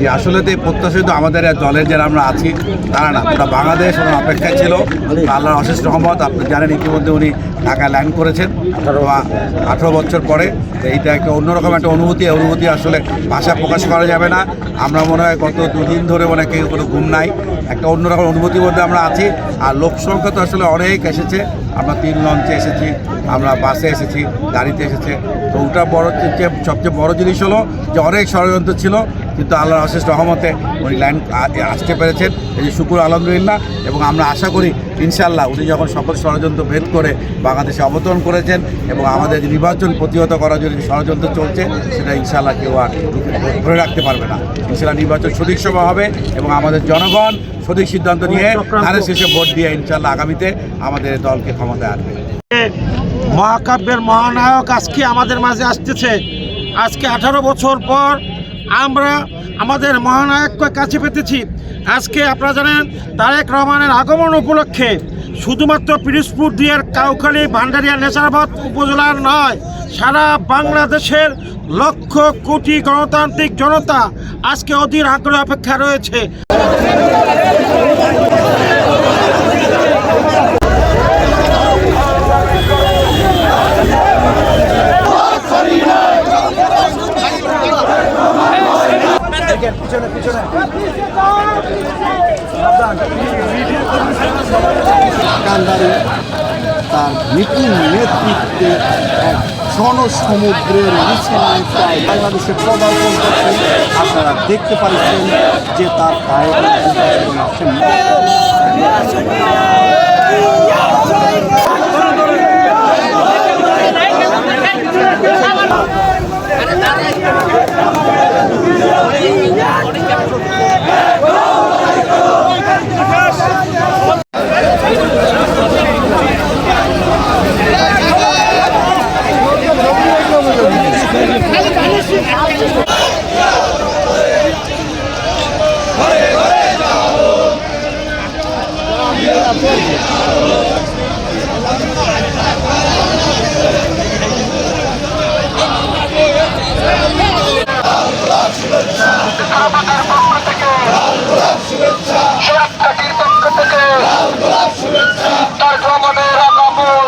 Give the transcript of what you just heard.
যে আসলে তো এই প্রত্যাশিত আমাদের দলের যারা আমরা আছি তারা না, পুরো বাংলাদেশ ওনার অপেক্ষায় ছিল। আল্লাহর অশেষ রহমত, আপনি জানেন ইতিমধ্যে উনি ঢাকায় ল্যান্ড করেছেন 18 বছর পরে। এইটা একটা অন্যরকম একটা অনুভূতি আসলে ভাষা প্রকাশ করা যাবে না। আমরা মনে হয় গত 2 দিন ধরে মনে হয় কোনো ঘুম নাই, একটা অন্যরকম অনুভূতির মধ্যে আমরা আছি। আর লোক সংখ্যা তো আসলে অনেক এসেছে, আমরা 3 লঞ্চে এসেছি, আমরা বাসে এসেছি, গাড়িতে এসেছে। তো ওটা সবচেয়ে বড় জিনিস হলো যে অনেক ষড়যন্ত্র ছিল, কিন্তু আল্লাহর অশেষ রহমতে উনি ল্যান্ড আসতে পেরেছেন, এই যে শুকুর আলহামদুলিল্লাহ। এবং আমরা আশা করি ইনশাআল্লাহ উনি যখন সকল ষড়যন্ত্র ভেদ করে বাংলাদেশে অবতরণ করেছেন এবং আমাদের যে নির্বাচন প্রতিহত করার জন্য যে ষড়যন্ত্র চলছে সেটা ইনশাআল্লাহ কেউ আর ধরে রাখতে পারবে না। ইনশাআল্লাহ নির্বাচন সঠিক সময় হবে এবং আমাদের জনগণ সঠিক সিদ্ধান্ত নিয়ে ধানের শেষে ভোট দিয়ে ইনশাআল্লাহ আগামীতে আমাদের দলকে ক্ষমতায় আনবে। মহাকাব্যের মহানায়ক আজকে আমাদের মাঝে আসতেছে। আজকে 18 বছর পর আমরা আমাদের মহানায়ককে কাছে পেতেছি। আজকে আপনারা জানেন তারেক রহমানের আগমন উপলক্ষে শুধুমাত্র পিরোজপুর 2-এর কাউখালী, ভান্ডারিয়া, নেচারাবাদ উপজেলার নয়, সারা বাংলাদেশের লক্ষ কোটি গণতান্ত্রিক জনতা আজকে অধীর আগ্রহ অপেক্ষা রয়েছে। কান্দারি তার নিপুণ নেতৃত্বে এক জনসমুদ্রের মিছিলায় প্রায় বাংলাদেশে পদার্পণ করছেন। আপনারা দেখতে পাচ্ছেন যে তার পায়ে তার ভ্রমণের আগমন